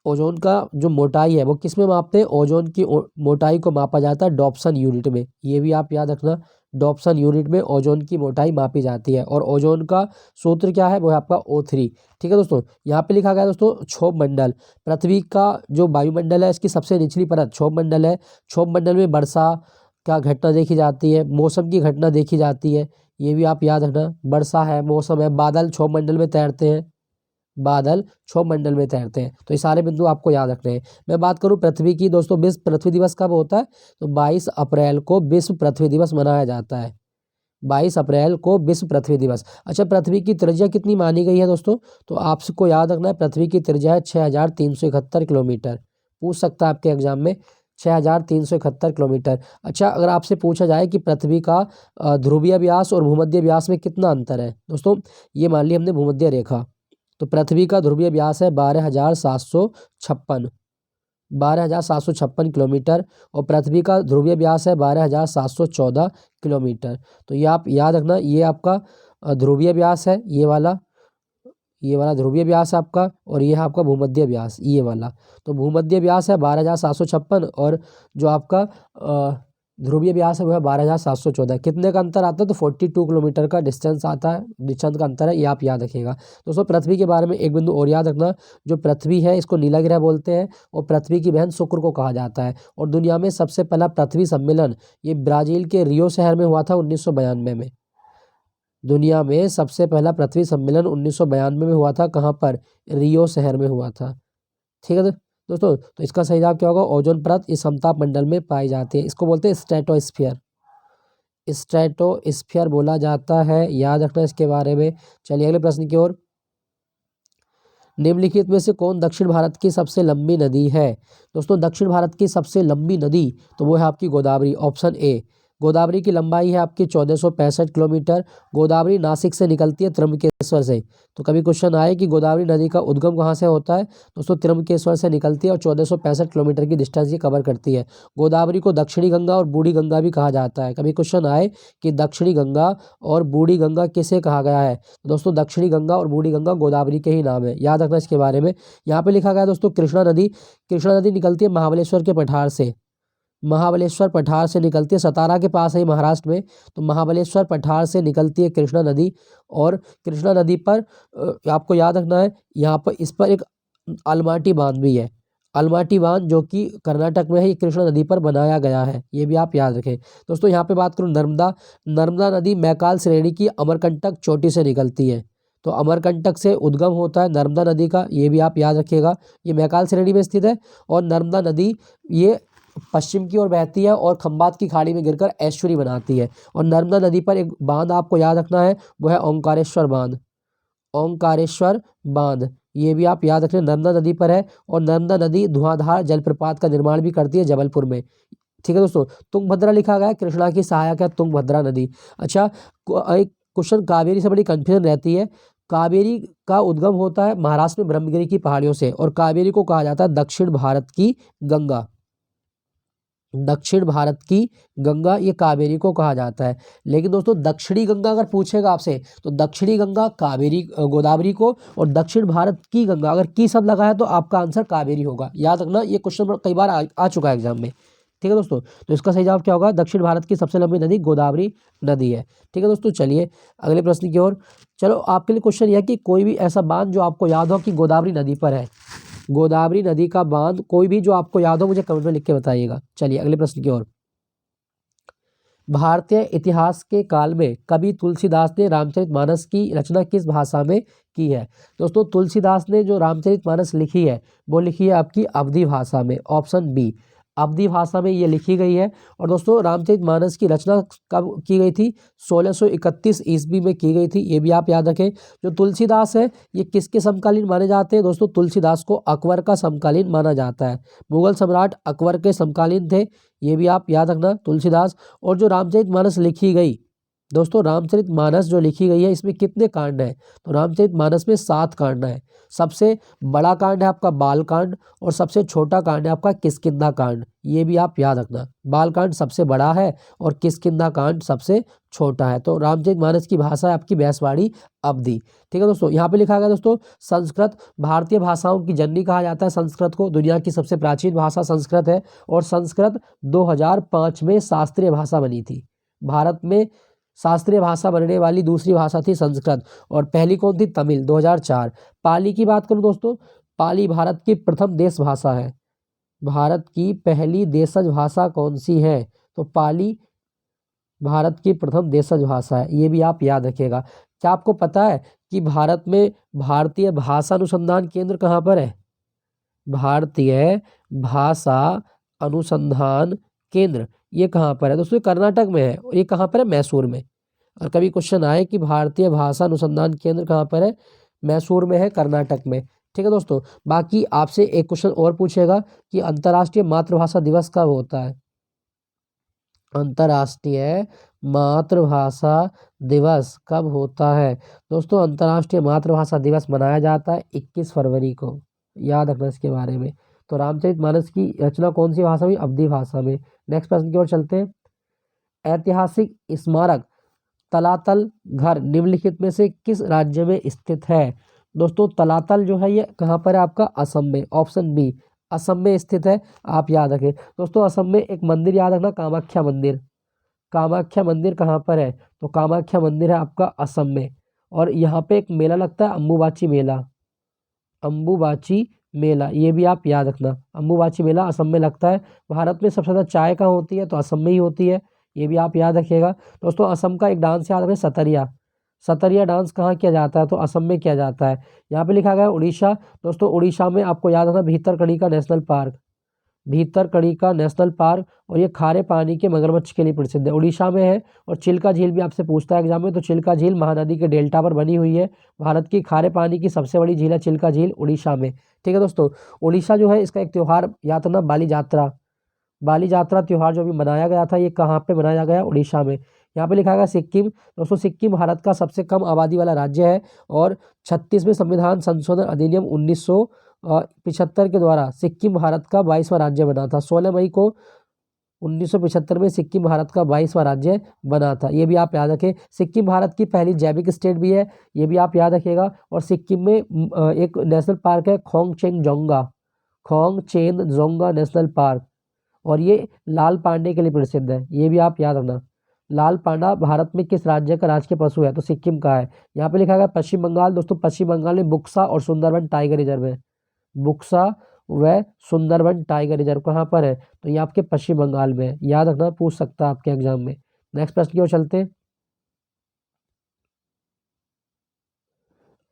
ओजोन का जो मोटाई है वो किस में मापते हैं? ओजोन की मोटाई को मापा जाता है डॉप्सन यूनिट में। ये भी आप याद रखना, डॉप्सन यूनिट में ओजोन की मोटाई मापी जाती है। और ओजोन का सूत्र क्या है? वो है आपका O3। ठीक है दोस्तों, यहाँ पे लिखा गया दोस्तों क्षोभ मंडल। पृथ्वी का जो वायुमंडल है इसकी सबसे निचली परत क्षोभ मंडल है। क्षोभ मंडल में वर्षा का घटना देखी जाती है, मौसम की घटना देखी जाती है। ये भी आप याद रखना, वर्षा है, मौसम है, बादल क्षोभ मंडल में तैरते हैं, बादल क्षोभ मंडल में तैरते हैं। तो ये सारे बिंदु आपको याद रखने हैं। मैं बात करूं पृथ्वी की दोस्तों, विश्व पृथ्वी दिवस कब होता है? तो 22 अप्रैल को विश्व पृथ्वी दिवस मनाया जाता है। 22 अप्रैल को विश्व पृथ्वी दिवस। अच्छा, पृथ्वी की त्रिज्या कितनी मानी गई है दोस्तों? तो आपको याद रखना है पृथ्वी की त्रिज्या है 6371 किलोमीटर। पूछ सकता है आपके एग्जाम में, 6371 किलोमीटर। अच्छा, अगर आपसे पूछा जाए कि पृथ्वी का ध्रुवीय व्यास और भूमध्य व्यास में कितना अंतर है? दोस्तों ये मान ली हमने भूमध्य रेखा, तो पृथ्वी का ध्रुवीय व्यास है 12,756 किलोमीटर, और पृथ्वी का ध्रुवीय व्यास है 12,714 किलोमीटर। तो ये आप याद रखना, ये आपका ध्रुवीय व्यास है, ये वाला ध्रुवीय व्यास है आपका, और ये है आपका भूमध्य व्यास, ये वाला। तो भूमध्य व्यास है 12,756, और जो आपका ध्रुवीय व्यास है वो है 12,714। कितने का अंतर आता है? तो 42 किलोमीटर का डिस्टेंस आता है, डिस्टेंस का अंतर है, ये आप याद रखिएगा। दोस्तों पृथ्वी के बारे में एक बिंदु और याद रखना, जो पृथ्वी है इसको नीला ग्रह बोलते हैं, और पृथ्वी की बहन शुक्र को कहा जाता है। और दुनिया में सबसे पहला पृथ्वी सम्मेलन ये ब्राज़ील के रियो शहर में हुआ था 1992 में। दुनिया में सबसे पहला पृथ्वी सम्मेलन 1992 में हुआ था, कहाँ पर? रियो शहर में हुआ था। ठीक है दोस्तों, तो इसका सही जवाब क्या होगा? ओजोन परत इस समताप मंडल में पाई जाती है, इसको बोलते हैं स्ट्रेटोस्फीयर। स्ट्रेटोस्फीयर बोला जाता है, याद रखना इसके बारे में। चलिए अगले प्रश्न की ओर। निम्नलिखित में से कौन दक्षिण भारत की सबसे लंबी नदी है? दोस्तों दक्षिण भारत की सबसे लंबी नदी तो वो है आपकी गोदावरी, ऑप्शन ए। गोदावरी की लंबाई है आपकी 1465 किलोमीटर। गोदावरी नासिक से निकलती है त्र्यंबकेश्वर से। तो कभी क्वेश्चन आए कि गोदावरी नदी का उद्गम कहाँ से होता है? दोस्तों त्र्यंबकेश्वर से निकलती है और 1465 किलोमीटर की डिस्टेंस ये कवर करती है। गोदावरी को दक्षिणी गंगा और बूढ़ी गंगा भी कहा जाता है। कभी क्वेश्चन आए कि दक्षिणी गंगा और बूढ़ी गंगा किसे कहा गया है? तो दोस्तों दक्षिणी गंगा और बूढ़ी गंगा गोदावरी के ही नाम है, याद रखना इसके बारे में। यहाँ पे लिखा गया दोस्तों कृष्णा नदी। कृष्णा नदी निकलती है महाबलेश्वर के पठार से। महाबलेश्वर पठार से निकलती है, सतारा के पास है महाराष्ट्र में। तो महाबलेश्वर पठार से निकलती है कृष्णा नदी। और कृष्णा नदी पर आपको याद रखना है, यहाँ पर इस पर एक अलमाटी बांध भी है। अलमाटी बांध जो कि कर्नाटक में है, ये कृष्णा नदी पर बनाया गया है, ये भी आप याद रखें। दोस्तों यहाँ पे बात करूँ नर्मदा। नर्मदा नदी मैकाल श्रेणी की अमरकंटक चोटी से निकलती है। तो अमरकंटक से उद्गम होता है नर्मदा नदी का, ये भी आप याद रखिएगा। ये मैकाल श्रेणी में स्थित है। और नर्मदा नदी ये पश्चिम की ओर बहती है और खंबात की खाड़ी में गिरकर एस्चुरी बनाती है। और नर्मदा नदी पर एक बांध आपको याद रखना है, वो है ओंकारेश्वर बांध। ओंकारेश्वर बांध ये भी आप याद रखें, नर्मदा नदी पर है। और नर्मदा नदी धुआंधार जलप्रपात का निर्माण भी करती है जबलपुर में। ठीक है दोस्तों, तुंगभद्रा लिखा गया है, कृष्णा की सहायक है तुंगभद्रा नदी। अच्छा, एक क्वेश्चन कावेरी से बड़ी कंफ्यूजन रहती है। कावेरी का उद्गम होता है महाराष्ट्र में ब्रह्मगिरी की पहाड़ियों से। और कावेरी को कहा जाता है दक्षिण भारत की गंगा। दक्षिण भारत की गंगा ये कावेरी को कहा जाता है। लेकिन दोस्तों दक्षिणी गंगा अगर पूछेगा आपसे तो दक्षिणी गंगा कावेरी गोदावरी को, और दक्षिण भारत की गंगा अगर की सब लगा है तो आपका आंसर कावेरी होगा। याद रखना, ये क्वेश्चन कई बार आ चुका है एग्जाम में। ठीक है दोस्तों, तो इसका सही जवाब क्या होगा? दक्षिण भारत की सबसे लंबी नदी गोदावरी नदी है। ठीक है दोस्तों, चलिए अगले प्रश्न की ओर। चलो आपके लिए क्वेश्चन यह कि कोई भी ऐसा बांध जो आपको याद हो कि गोदावरी नदी पर है। गोदावरी नदी का बांध कोई भी जो आपको याद हो मुझे कमेंट में लिख के बताइएगा। चलिए अगले प्रश्न की ओर। भारतीय इतिहास के काल में कवि तुलसीदास ने रामचरितमानस की रचना किस भाषा में की है? दोस्तों तुलसीदास ने जो रामचरितमानस लिखी है वो लिखी है आपकी अवधी भाषा में, ऑप्शन बी। अवधी भाषा में ये लिखी गई है। और दोस्तों रामचरितमानस की रचना कब की गई थी? 1631 ईस्वी में की गई थी, ये भी आप याद रखें। जो तुलसीदास है ये किसके समकालीन माने जाते हैं? दोस्तों तुलसीदास को अकबर का समकालीन माना जाता है। मुगल सम्राट अकबर के समकालीन थे, ये भी आप याद रखना तुलसीदास। और जो रामचरितमानस लिखी गई, दोस्तों रामचरितमानस जो लिखी गई है इसमें कितने कांड हैं? तो रामचरितमानस में 7 कांड हैं। सबसे बड़ा कांड है आपका बाल कांड और सबसे छोटा कांड है आपका किष्किंधा कांड, ये भी आप याद रखना। बाल कांड सबसे बड़ा है और किष्किंधा कांड सबसे छोटा है। तो रामचरितमानस की भाषा है आपकी बैसवाड़ी अवधी। ठीक है दोस्तों, यहाँ पे लिखा गया दोस्तों संस्कृत भारतीय भाषाओं की जननी कहा जाता है। संस्कृत को दुनिया की सबसे प्राचीन भाषा संस्कृत है। और संस्कृत 2005 में शास्त्रीय भाषा बनी थी। भारत में शास्त्रीय भाषा बनने वाली दूसरी भाषा थी संस्कृत। और पहली कौन थी? तमिल, 2004। पाली की बात करूं दोस्तों, पाली भारत की प्रथम देश भाषा है। भारत की पहली देशज भाषा कौन सी है? तो पाली भारत की प्रथम देशज भाषा है, ये भी आप याद रखिएगा। क्या आपको पता है कि भारत में भारतीय भाषा अनुसंधान केंद्र कहाँ पर है? भारतीय भाषा अनुसंधान केंद्र ये कहाँ पर है? दोस्तों कर्नाटक में है। और ये कहाँ पर है? मैसूर में। और कभी क्वेश्चन आए कि भारतीय भाषा अनुसंधान केंद्र कहाँ पर है? मैसूर में है, कर्नाटक में। ठीक है दोस्तों, बाकी आपसे एक क्वेश्चन और पूछेगा कि अंतर्राष्ट्रीय मातृभाषा दिवस कब होता है? अंतर्राष्ट्रीय मातृभाषा दिवस कब होता है? दोस्तों अंतर्राष्ट्रीय मातृभाषा दिवस मनाया जाता है 21 फरवरी को, याद रखना इसके बारे में। तो रामचरितमानस की रचना कौन सी भाषा में? अवधी भाषा में। नेक्स्ट प्रश्न की ओर चलते हैं। ऐतिहासिक स्मारक तलातल घर निम्नलिखित में से किस राज्य में स्थित है? दोस्तों तलातल जो है ये कहाँ पर है? आपका असम में, ऑप्शन बी। असम में स्थित है, आप याद रखें। दोस्तों असम में एक मंदिर याद रखना, कामाख्या मंदिर। कामाख्या मंदिर कहाँ पर है? तो कामाख्या मंदिर है आपका असम में। और यहाँ पे एक मेला लगता है अम्बुबाची मेला। अम्बुबाची मेला ये भी आप याद रखना, अम्बुबाची मेला असम में लगता है। भारत में सबसे ज़्यादा चाय कहाँ होती है? तो असम में ही होती है, ये भी आप याद रखिएगा। दोस्तों असम का एक डांस याद रखें, सतरिया। सतरिया डांस कहाँ किया जाता है? तो असम में किया जाता है। यहाँ पे लिखा गया है उड़ीसा। दोस्तों उड़ीसा में आपको याद रखना Bhitarkanika national park, Bhitarkanika national park, और ये खारे पानी के मगरमच्छ के लिए प्रसिद्ध है, उड़ीसा में है। और चिल्का झील भी आपसे पूछता है एग्जाम में, तो चिल्का झील महानदी के डेल्टा पर बनी हुई है। भारत की खारे पानी की सबसे बड़ी झील है चिल्का झील, उड़ीसा में। ठीक है दोस्तों, उड़ीसा जो है इसका एक त्यौहार याद रखना बाली यात्रा, बाली यात्रा त्यौहार जो भी मनाया गया था, ये कहाँ पे मनाया गया? उड़ीसा में। यहाँ पे लिखा गया सिक्किम। दोस्तों सिक्किम भारत का सबसे कम आबादी वाला राज्य है और 36वें संविधान संशोधन अधिनियम 1975 के द्वारा सिक्किम भारत का 22वां राज्य बना था। 16 मई को 1975 में सिक्किम भारत का 22वां राज्य बना था। ये भी आप याद रखें। सिक्किम भारत की पहली जैविक स्टेट भी है, ये भी आप याद रखिएगा। और सिक्किम में एक नेशनल पार्क है खोंगचेनजोंगा, खोंगचेनजोंगा नेशनल पार्क, और ये लाल पांडे के लिए प्रसिद्ध है, ये भी आप याद रखना। लाल पांडा भारत में किस राज्य का राजकीय पशु है? तो सिक्किम का है। यहाँ पे लिखा गया पश्चिम बंगाल। दोस्तों पश्चिम बंगाल में बुक्सा और सुंदरबन टाइगर रिजर्व है, बुक्सा व सुंदरबन टाइगर रिजर्व कहाँ पर है? तो ये आपके पश्चिम बंगाल में है, याद रखना, पूछ सकता है आपके एग्जाम में। नेक्स्ट प्रश्न की ओर चलते हैं।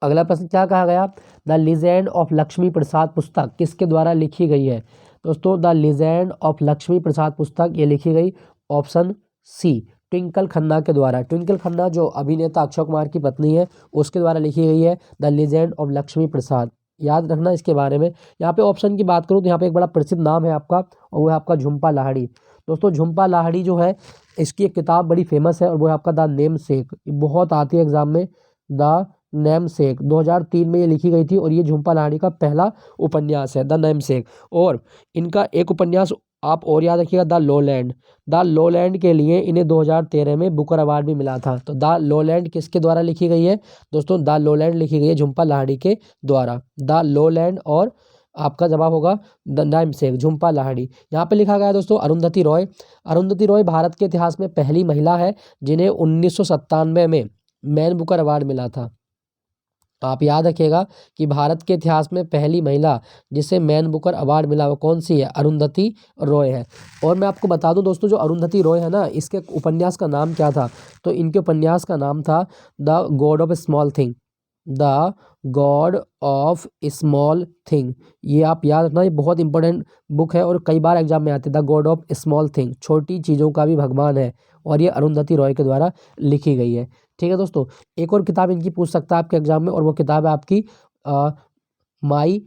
अगला प्रश्न क्या कहा गया? द लीजेंड ऑफ लक्ष्मी प्रसाद पुस्तक किसके द्वारा लिखी गई है? दोस्तों द लीजेंड ऑफ लक्ष्मी प्रसाद पुस्तक ये लिखी गई ऑप्शन सी ट्विंकल खन्ना के द्वारा। ट्विंकल खन्ना जो अभिनेता अक्षय कुमार की पत्नी है उसके द्वारा लिखी गई है द लीजेंड ऑफ लक्ष्मी प्रसाद, याद रखना इसके बारे में। यहाँ पे ऑप्शन की बात करूँ तो यहाँ पे एक बड़ा प्रसिद्ध नाम है आपका, और वो है आपका झुम्पा लाहिड़ी। दोस्तों झुम्पा लाहिड़ी जो है इसकी एक किताब बड़ी फेमस है और वो है आपका द नेम सेक, बहुत आती है एग्जाम में। द नेम सेक 2003 में ये लिखी गई थी और ये झुम्पा लाहिड़ी का पहला उपन्यास है द नेम सेक। और इनका एक उपन्यास आप और याद रखिएगा द लोलैंड, द लोलैंड के लिए इन्हें 2013 में बुकर अवार्ड भी मिला था। तो द लोलैंड किसके द्वारा लिखी गई है? दोस्तों द लोलैंड लिखी गई है झुम्पा लाहिड़ी के द्वारा, द लोलैंड। और आपका जवाब होगा द नेम सेक, झुम्पा लाहिड़ी। यहाँ पे लिखा गया है दोस्तों अरुंधति रॉय। अरुंधति रॉय भारत के इतिहास में पहली महिला है जिन्हें 1997 में मैन बुकर अवार्ड मिला था। आप याद रखिएगा कि भारत के इतिहास में पहली महिला जिसे मैन बुकर अवार्ड मिला वो कौन सी है? अरुंधति रॉय है। और मैं आपको बता दूं दोस्तों जो अरुंधति रॉय है ना, इसके उपन्यास का नाम क्या था? तो इनके उपन्यास का नाम था the God of small thing, the God of small thing. ये आप याद रखना, ये बहुत इंपॉर्टेंट बुक है और कई बार एग्जाम में आती है। The God of small thing, छोटी चीज़ों का भी भगवान है, और ये अरुंधति रॉय के द्वारा लिखी गई है। ठीक है दोस्तों, एक और किताब इनकी पूछ सकता है आपके एग्जाम में, और वो किताब है आपकी माई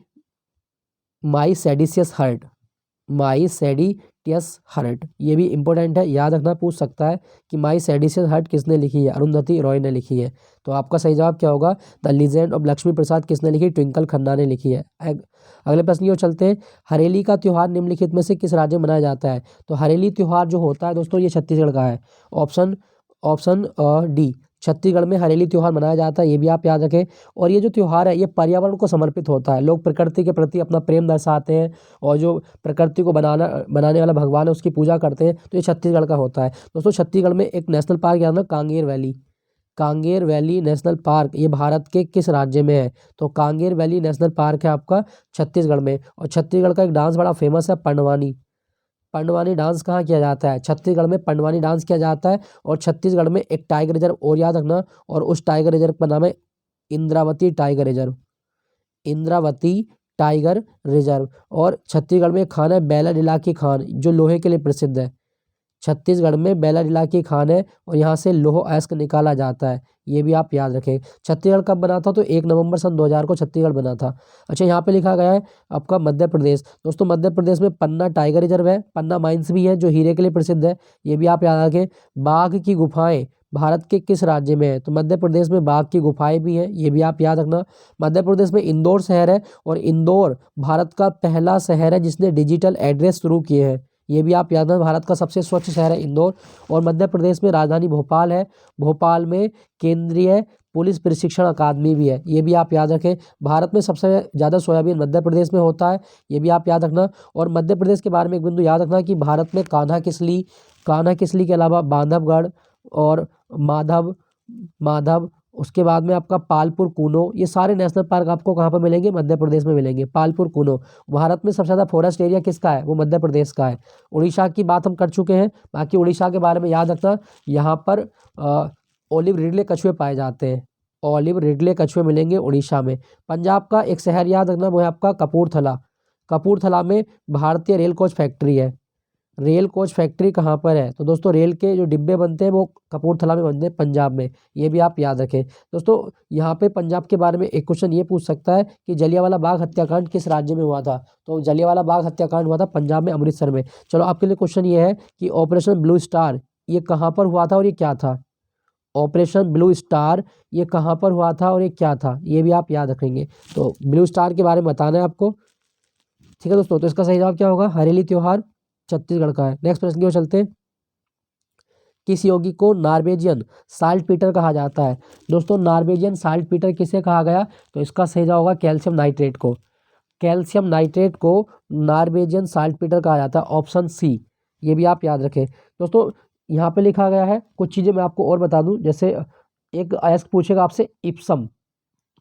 माई सेडिशियस हार्ट, माई सेडिशियस हार्ट। ये भी इंपॉर्टेंट है, याद रखना, पूछ सकता है कि माई सेडिशियस हार्ट किसने लिखी है? अरुंधति रॉय ने लिखी है। तो आपका सही जवाब क्या होगा? द लीजेंड ऑफ लक्ष्मी प्रसाद किसने लिखी? ट्विंकल खन्ना ने लिखी है। अगले प्रश्न की ओर चलते हैं। हरेली का त्यौहार निम्नलिखित में से किस राज्य में मनाया जाता है? तो हरेली त्यौहार जो होता है दोस्तों ये छत्तीसगढ़ का है। ऑप्शन ऑप्शन डी, छत्तीसगढ़ में हरेली त्यौहार मनाया जाता है, ये भी आप याद रखें। और ये जो त्यौहार है ये पर्यावरण को समर्पित होता है, लोग प्रकृति के प्रति अपना प्रेम दर्शाते हैं और जो प्रकृति को बनाने वाला भगवान है उसकी पूजा करते हैं। तो ये छत्तीसगढ़ का होता है। दोस्तों छत्तीसगढ़ में एक नेशनल पार्क याद रखना, Kanger valley, Kanger valley national park, ये भारत के किस राज्य में है? तो कांगेर वैली नेशनल पार्क है आपका छत्तीसगढ़ में। और छत्तीसगढ़ का एक डांस बड़ा फेमस है पंडवानी, पंडवानी डांस कहाँ किया जाता है? छत्तीसगढ़ में पंडवानी डांस किया जाता है। और छत्तीसगढ़ में एक टाइगर रिजर्व और याद रखना, और उस टाइगर रिजर्व का नाम है Indravati tiger reserve, Indravati tiger reserve. और छत्तीसगढ़ में एक खान है बेला डिला की खान जो लोहे के लिए प्रसिद्ध है। छत्तीसगढ़ में बेला डिला की खान है और यहाँ से लौह अयस्क निकाला जाता है, ये भी आप याद रखें। छत्तीसगढ़ कब बना था? तो 1 नवंबर सन 2000 को छत्तीसगढ़ बना था। अच्छा यहाँ पे लिखा गया है आपका मध्य प्रदेश। दोस्तों मध्य प्रदेश में पन्ना टाइगर रिजर्व है, पन्ना माइंस भी है जो हीरे के लिए प्रसिद्ध है, ये भी आप याद रखें। बाघ की गुफाएं भारत के किस राज्य में है? तो मध्य प्रदेश में बाघ की गुफाएं भी हैं, ये भी आप याद रखना। मध्य प्रदेश में इंदौर शहर है और इंदौर भारत का पहला शहर है जिसने डिजिटल एड्रेस शुरू किए हैं, ये भी आप याद रखना। भारत का सबसे स्वच्छ शहर है इंदौर। और मध्य प्रदेश में राजधानी भोपाल है, भोपाल में केंद्रीय पुलिस प्रशिक्षण अकादमी भी है, ये भी आप याद रखें। भारत में सबसे ज़्यादा सोयाबीन मध्य प्रदेश में होता है, ये भी आप याद रखना। और मध्य प्रदेश के बारे में एक बिंदु याद रखना कि भारत में कान्हा किसली के अलावा बांधवगढ़ और माधव उसके बाद में आपका पालपुर कूनो, ये सारे नेशनल पार्क आपको कहाँ पर मिलेंगे? मध्य प्रदेश में मिलेंगे। पालपुर कूनो। भारत में सबसे ज़्यादा फॉरेस्ट एरिया किसका है? वो मध्य प्रदेश का है। उड़ीसा की बात हम कर चुके हैं, बाकी उड़ीसा के बारे में याद रखना, यहाँ पर ओलिव रिडले कछुए पाए जाते हैं? ओलिव रिडले कछुए मिलेंगे उड़ीसा में। पंजाब का एक शहर याद रखना, वो है आपका कपूरथला। कपूरथला में भारतीय रेल कोच फैक्ट्री है। रेल कोच फैक्ट्री कहाँ पर है? तो दोस्तों रेल के जो डिब्बे बनते हैं वो कपूरथला में बनते हैं, पंजाब में। ये भी आप याद रखें। दोस्तों यहाँ पे पंजाब के बारे में एक क्वेश्चन ये पूछ सकता है कि जलियांवाला बाग हत्याकांड किस राज्य में हुआ था? तो जलियांवाला बाग हत्याकांड हुआ था पंजाब में, अमृतसर में। चलो आपके लिए क्वेश्चन ये है कि ऑपरेशन ब्लू स्टार ये कहाँ पर हुआ था और ये क्या था? ऑपरेशन ब्लू स्टार ये कहाँ पर हुआ था और ये क्या था? ये भी आप याद रखेंगे। तो ब्लू स्टार के बारे में बताना है आपको। ठीक है दोस्तों, तो इसका सही जवाब क्या होगा? हरेली त्योहार छत्तीसगढ़ का है। नेक्स्ट प्रश्न की ओर चलते हैं। किस यौगिक को नॉर्वेजियन साल्ट पीटर कहा जाता है? दोस्तों नॉर्वेजियन साल्ट पीटर किसे कहा गया? तो इसका सही जवाब होगा कैल्शियम नाइट्रेट को। कैल्शियम नाइट्रेट को नॉर्वेजियन साल्ट पीटर कहा जाता है, ऑप्शन सी। ये भी आप याद रखें। दोस्तों यहाँ पे लिखा गया है, कुछ चीज़ें मैं आपको और बता दूं। जैसे एक आयस्क पूछेगा आपसे, इप्सम,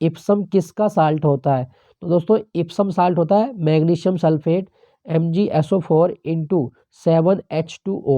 इप्सम किसका साल्ट होता है? तो दोस्तों इप्सम साल्ट होता है magnesium sulphate MgSO4 into 7H2O।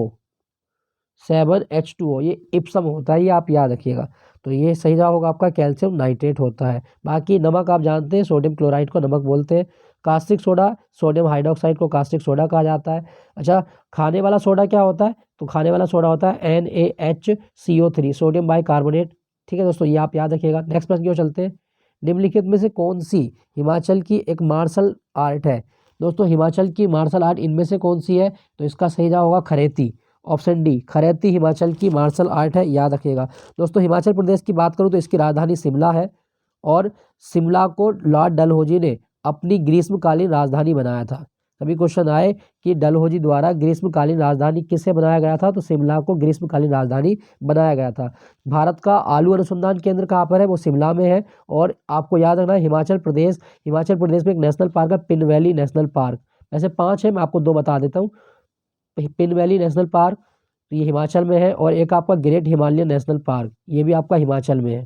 7H2O ये इप्सम होता है, ये आप याद रखिएगा। तो ये सही जवाब होगा आपका कैल्शियम नाइट्रेट होता है। बाकी नमक आप जानते हैं, सोडियम क्लोराइड को नमक बोलते हैं। कास्टिक सोडा, सोडियम हाइड्रोक्साइड को कास्टिक सोडा कहा जाता है। अच्छा, खाने वाला सोडा क्या होता है? तो खाने वाला सोडा होता है NaHCO3, सोडियम बाइकार्बोनेट। ठीक है दोस्तों, ये आप याद रखिएगा। नेक्स्ट प्रश्न की ओर चलते हैं। निम्नलिखित में से कौन सी हिमाचल की एक मार्शल आर्ट है? दोस्तों हिमाचल की मार्शल आर्ट इनमें से कौन सी है? तो इसका सही जवाब होगा खरेती, ऑप्शन डी। खरेती हिमाचल की मार्शल आर्ट है, याद रखिएगा। दोस्तों हिमाचल प्रदेश की बात करूं तो इसकी राजधानी शिमला है, और शिमला को लॉर्ड डलहौजी ने अपनी ग्रीष्मकालीन राजधानी बनाया था। कभी क्वेश्चन आए कि डलहौजी द्वारा ग्रीष्मकालीन राजधानी किसे बनाया गया था? तो शिमला को ग्रीष्मकालीन राजधानी बनाया गया था। भारत का आलू अनुसंधान केंद्र कहाँ पर है? वो शिमला में है। और आपको याद रखना है हिमाचल प्रदेश में एक नेशनल पार्क है, पिन वैली नेशनल पार्क। ऐसे 5 है, मैं आपको 2 बता देता हूँ। पिन वैली नेशनल पार्क तो ये हिमाचल में है, और एक आपका ग्रेट हिमालयन नेशनल पार्क, ये भी आपका हिमाचल में है।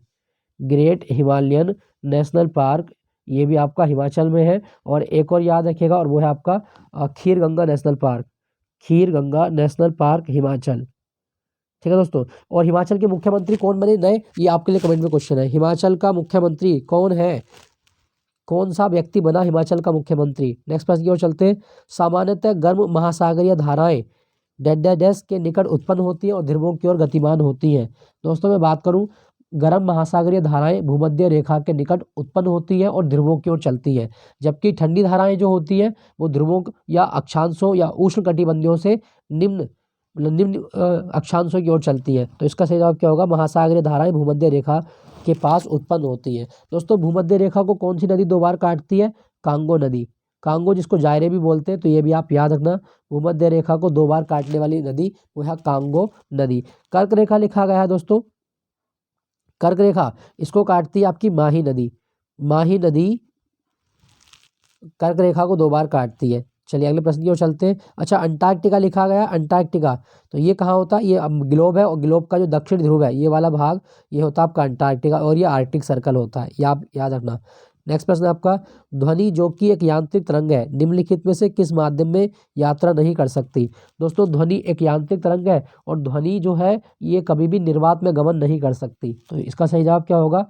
ग्रेट हिमालयन नेशनल पार्क ये भी आपका हिमाचल में है। और एक और याद रखिएगा, और वो है आपका खीर गंगा नेशनल पार्क। खीर गंगा नेशनल पार्क हिमाचल। ठीक है दोस्तों, और हिमाचल के मुख्यमंत्री कौन बने नए? ये आपके लिए कमेंट में क्वेश्चन है। हिमाचल का मुख्यमंत्री कौन है? कौन सा व्यक्ति बना हिमाचल का मुख्यमंत्री? नेक्स्ट प्रश्न की ओर चलते हैं। सामान्यतः गर्म महासागरीय धाराएं डैश के निकट उत्पन्न होती है और ध्रुवों की ओर गतिमान होती हैं। दोस्तों मैं बात करूं, गर्म महासागरीय धाराएं भूमध्य रेखा के निकट उत्पन्न होती है और ध्रुवों की ओर चलती है, जबकि ठंडी धाराएं जो होती हैं वो ध्रुवों या अक्षांशों या उष्ण कटिबंधों से निम्न अक्षांशों की ओर चलती है। तो इसका सही जवाब क्या होगा? महासागरीय धाराएं भूमध्य रेखा के पास उत्पन्न होती है। दोस्तों भूमध्य रेखा को कौन सी नदी 2 बार काटती है? कांगो नदी। कांगो जिसको जायरे भी बोलते हैं, तो ये भी आप याद रखना। भूमध्य रेखा को 2 बार काटने वाली नदी वो है कांगो नदी। कर्क रेखा लिखा गया है दोस्तों, कर्क रेखा इसको काटती है आपकी माही नदी। माही नदी कर्क रेखा को 2 बार काटती है। चलिए अगले प्रश्न की ओर चलते हैं। अच्छा, अंटार्कटिका लिखा गया है। अंटार्कटिका तो ये कहाँ होता है? ये ग्लोब है, और ग्लोब का जो दक्षिण ध्रुव है ये वाला भाग ये होता है आपका अंटार्कटिका, और ये आर्कटिक सर्कल होता है, ये आप याद रखना। नेक्स्ट प्रश्न आपका, ध्वनि जो कि एक यांत्रिक तरंग है निम्नलिखित में से किस माध्यम में यात्रा नहीं कर सकती? दोस्तों ध्वनि एक यांत्रिक तरंग है, और ध्वनि जो है ये कभी भी निर्वात में गमन नहीं कर सकती। तो इसका सही जवाब क्या होगा?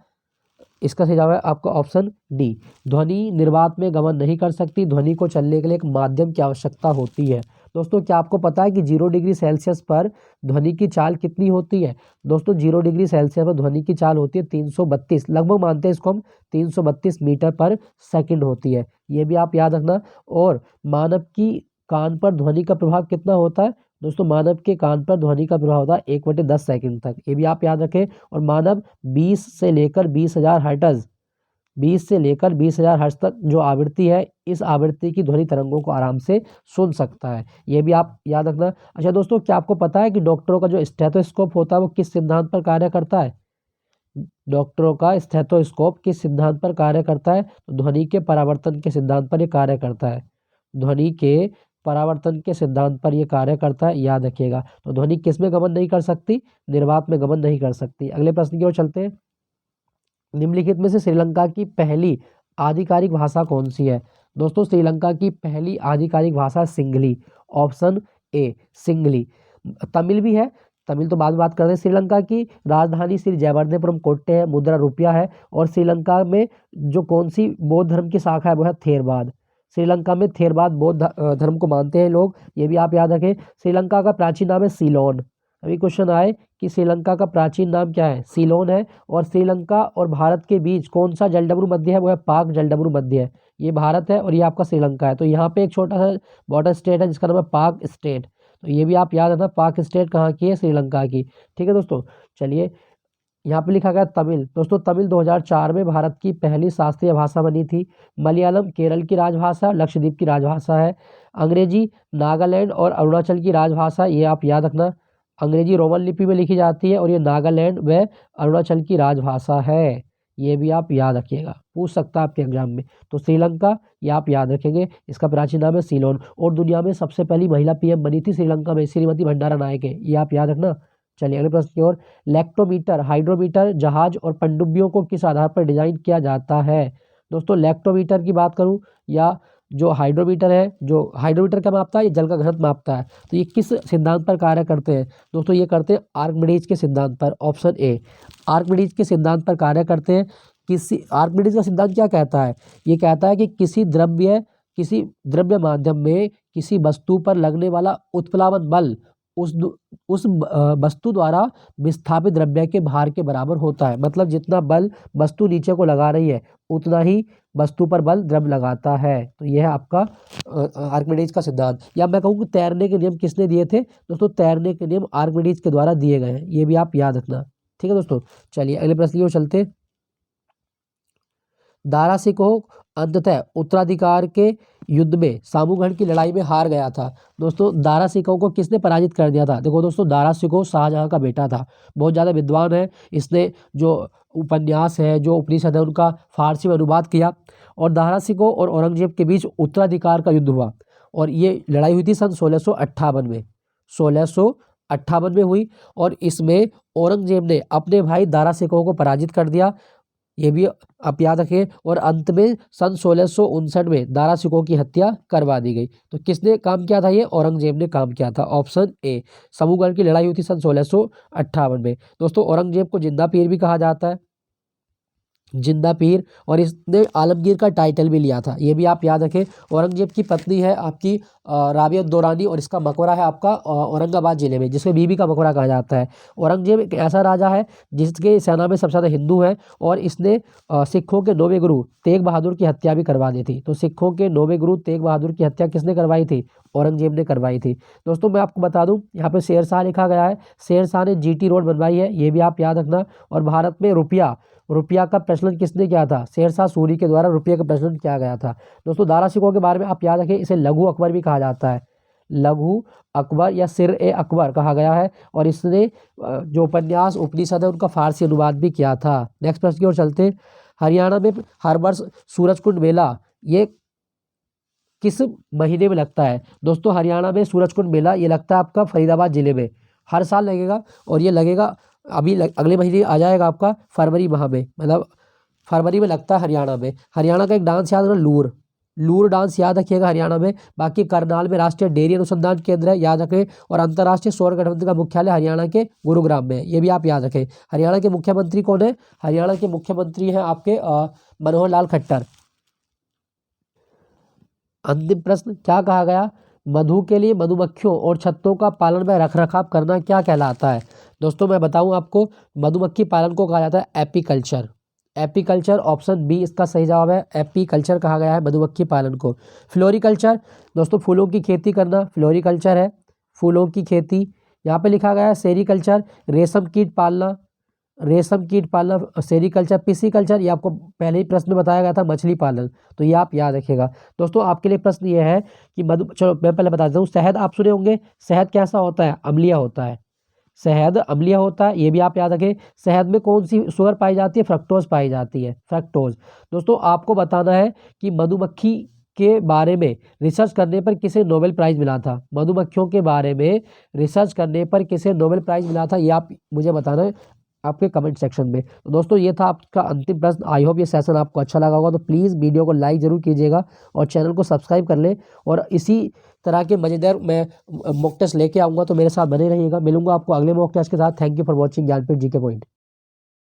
इसका सही जवाब है आपका ऑप्शन डी। ध्वनि निर्वात में गमन नहीं कर सकती। ध्वनि को चलने के लिए एक माध्यम की आवश्यकता होती है। दोस्तों क्या आपको पता है कि 0 डिग्री सेल्सियस पर ध्वनि की चाल कितनी होती है? दोस्तों 0 डिग्री सेल्सियस पर ध्वनि की चाल होती है 332, लगभग मानते हैं इसको हम 332 मीटर पर सेकंड होती है। ये भी आप याद रखना। और मानव की कान पर ध्वनि का प्रभाव कितना होता है? दोस्तों मानव के कान पर ध्वनि का प्रभाव होता है 1/10 सेकंड तक, ये भी आप याद रखें। और मानव 20 से लेकर 20,000 हर्ट्ज 20 से लेकर 20,000 हर्ट्ज तक जो आवृत्ति है, इस आवृत्ति की ध्वनि तरंगों को आराम से सुन सकता है, ये भी आप याद रखना। अच्छा दोस्तों, क्या आपको पता है कि डॉक्टरों का जो स्टेथोस्कोप होता है वो किस सिद्धांत पर कार्य करता है? डॉक्टरों का स्टेथोस्कोप किस सिद्धांत पर कार्य करता है? तो ध्वनि के परावर्तन के सिद्धांत पर ये कार्य करता है। ध्वनि के परावर्तन के सिद्धांत पर यह कार्य करता है, याद रखिएगा। तो ध्वनि किस में गमन नहीं कर सकती? निर्वात में गमन नहीं कर सकती। अगले प्रश्न की ओर चलते हैं। निम्नलिखित में से श्रीलंका की पहली आधिकारिक भाषा कौन सी है? दोस्तों श्रीलंका की पहली आधिकारिक भाषा singly, option A singly. Tamil भी है, तमिल तो बाद में बात करते हैं। श्रीलंका की राजधानी श्री जयवर्धनेपुरम कोट्टे है, मुद्रा रुपया है। और श्रीलंका में जो कौन सी बौद्ध धर्म की शाखा है वो है थेरवाद। श्रीलंका में थेरवाद बौद्ध धर्म को मानते हैं लोग, ये भी आप याद रखें। श्रीलंका का प्राचीन नाम है सीलोन। अभी क्वेश्चन आए कि श्रीलंका का प्राचीन नाम क्या है, सीलोन है। और श्रीलंका और भारत के बीच कौन सा जलडमरू मध्य है, वो है पाक जलडमरू मध्य है। ये भारत है और ये आपका श्रीलंका है। तो यहाँ पे एक छोटा सा बॉर्डर स्टेट है जिसका नाम है पाक स्टेट। तो ये भी आप याद रखना, पाक स्टेट कहाँ की है, श्रीलंका की। ठीक है दोस्तों, चलिए यहाँ पे लिखा गया तमिल। दोस्तों तमिल 2004 में भारत की पहली शास्त्रीय भाषा बनी थी। मलयालम केरल की राजभाषा, लक्षद्वीप की राजभाषा है। अंग्रेजी नागालैंड और अरुणाचल की राजभाषा, ये आप याद रखना। अंग्रेजी रोमन लिपि में लिखी जाती है और ये नागालैंड व अरुणाचल की राजभाषा है। ये भी आप याद रखिएगा, पूछ सकता है आपके एग्जाम में। तो श्रीलंका ये आप याद रखेंगे, इसका प्राचीन नाम है सीलोन। और दुनिया में सबसे पहली महिला पीएम बनी थी श्रीलंका में, श्रीमती भंडारा नायके, ये आप याद रखना। चलिए अगले प्रश्न की ओर। लैक्टोमीटर, हाइड्रोमीटर, जहाज और पनडुब्बियों को किस आधार पर डिजाइन किया जाता है। दोस्तों लैक्टोमीटर की बात करूं या जो हाइड्रोमीटर है, जो हाइड्रोमीटर क्या मापता है, ये जल का घनत्व मापता है। तो ये किस सिद्धांत पर कार्य करते हैं। दोस्तों ये करते हैं आर्किमिडीज के सिद्धांत पर, ऑप्शन ए। आर्किमिडीज के सिद्धांत पर कार्य करते हैं। किसी आर्किमिडीज का सिद्धांत क्या कहता है, ये कहता है कि किसी द्रव्य माध्यम में किसी वस्तु पर लगने वाला उत्प्लावन बल उस वस्तु द्वारा विस्थापित द्रव्य के भार के बराबर होता है। मतलब जितना बल वस्तु नीचे को लगा रही है उतना ही वस्तु पर बल द्रव्य लगाता है। तो यह है आपका आर्किमिडीज का सिद्धांत। या मैं कहूँ कि तैरने के नियम किसने दिए थे। दोस्तों तैरने के नियम आर्किमिडीज के द्वारा दिए गए हैं, ये भी आप याद रखना। ठीक है दोस्तों, चलिए अगले प्रश्न की ओर चलते। दारा शिकोह अंततः उत्तराधिकार के युद्ध में सामूगढ़ की लड़ाई में हार गया था। दोस्तों दारा शिकोह को किसने पराजित कर दिया था। देखो दोस्तों, दारा शिकोह शाहजहां का बेटा था, बहुत ज़्यादा विद्वान है। इसने जो उपन्यास है, जो उपनिषद है, उनका फारसी में अनुवाद किया। और दारा शिकोह और औरंगजेब के बीच उत्तराधिकार का युद्ध हुआ और ये लड़ाई हुई थी सन 1658 में, 1658 में हुई। और इसमें औरंगजेब ने अपने भाई दारा शिकोह को पराजित कर दिया, ये भी आप याद रखें। और अंत में सन 1659 में दारा शिकोह की हत्या करवा दी गई। तो किसने काम किया था, ये औरंगजेब ने काम किया था, ऑप्शन ए। सामूगढ़ की लड़ाई हुई थी सन 1658 में। दोस्तों औरंगजेब को जिंदा पीर भी कहा जाता है, जिंदा पीर। और इसने आलमगीर का टाइटल भी लिया था, ये भी आप याद रखें। औरंगजेब की पत्नी है आपकी राबिया दौरानी और इसका मकबरा है आपका औरंगाबाद जिले में, जिसको बीबी का मकबरा कहा जाता है। औरंगजेब एक ऐसा राजा है जिसके सेना में सबसे ज़्यादा हिंदू हैं और इसने सिखों के 9वें गुरु तेग बहादुर की हत्या भी करवा दी थी। तो सिखों के 9वें गुरु तेग बहादुर की हत्या किसने करवाई थी, औरंगजेब ने करवाई थी। दोस्तों मैं आपको बता दूं, यहाँ पे शेरशाह लिखा गया है, शेरशाह ने जीटी रोड बनवाई है, ये भी आप याद रखना। और भारत में रुपया का प्रचलन किसने किया था, शेरशाह सूरी के द्वारा रुपये का प्रचलन किया गया था। दोस्तों दारा शिकोह के बारे में आप याद रखें, इसे लघु अकबर भी कहा जाता है, लघु अकबर या सिर ए अकबर कहा गया है। और इसने जो उपन्यास उपनिषद है उनका फारसी अनुवाद भी किया था। नेक्स्ट प्रश्न की ओर चलते। हरियाणा में हर वर्ष सूरजकुंड मेला ये किस महीने में लगता है। दोस्तों हरियाणा में सूरजकुंड मेला ये लगता है आपका फरीदाबाद जिले में, हर साल लगेगा। और ये लगेगा अगले महीने आ जाएगा आपका फरवरी माह में, मतलब फरवरी में लगता है हरियाणा में। हरियाणा का एक डांस याद रखना, लूर डांस याद रखिएगा हरियाणा में। बाकी करनाल में राष्ट्रीय डेयरी अनुसंधान केंद्र है, याद रखें। और अंतर्राष्ट्रीय सौर गठबंधन का मुख्यालय हरियाणा के गुरुग्राम में है, ये भी आप याद रखें। हरियाणा के मुख्यमंत्री कौन है, हरियाणा के मुख्यमंत्री हैं आपके मनोहर लाल खट्टर। अंतिम प्रश्न क्या कहा गया, मधु के लिए मधुमक्खियों और छत्तों का पालन व रखरखाव करना क्या कहलाता है। दोस्तों मैं बताऊं आपको, मधुमक्खी पालन को कहा जाता है एपीकल्चर। एपीकल्चर ऑप्शन बी इसका सही जवाब है, एपीकल्चर कहा गया है मधुमक्खी पालन को। फ्लोरिकल्चर दोस्तों फूलों की खेती करना फ्लोरिकल्चर है, फूलों की खेती। यहाँ पे लिखा गया है सेरिकल्चर, रेशम कीट पालना सेरिकल्चर। पिसीकल्चर ये आपको पहले ही प्रश्न में बताया गया था, मछली पालन। तो ये आप याद रखिएगा। दोस्तों आपके लिए प्रश्न ये है कि चलो मैं पहले बता देता हूँ, शहद आप सुने होंगे, शहद कैसा होता है, अम्लीय होता है, शहद अम्लीय होता है, ये भी आप याद रखें। शहद में कौन सी शुगर पाई जाती है, फ्रक्टोज पाई जाती है, फ्रक्टोज। दोस्तों आपको बताना है कि मधुमक्खी के बारे में रिसर्च करने पर किसे नोबेल प्राइज मिला था, मधुमक्खियों के बारे में रिसर्च करने पर किसे नोबेल प्राइज मिला था, ये आप मुझे बताना है। आपके कमेंट सेक्शन में। तो दोस्तों ये था आपका अंतिम प्रश्न। आई होप ये सेशन आपको अच्छा लगा होगा, तो प्लीज़ वीडियो को लाइक ज़रूर कीजिएगा और चैनल को सब्सक्राइब कर लें। और इसी तरह के मज़ेदार मैं मॉक टेस्ट लेके आऊँगा, तो मेरे साथ बने रहिएगा। मिलूंगा आपको अगले मॉक टेस्ट के साथ। Thank you for watching Jnanpith GK point.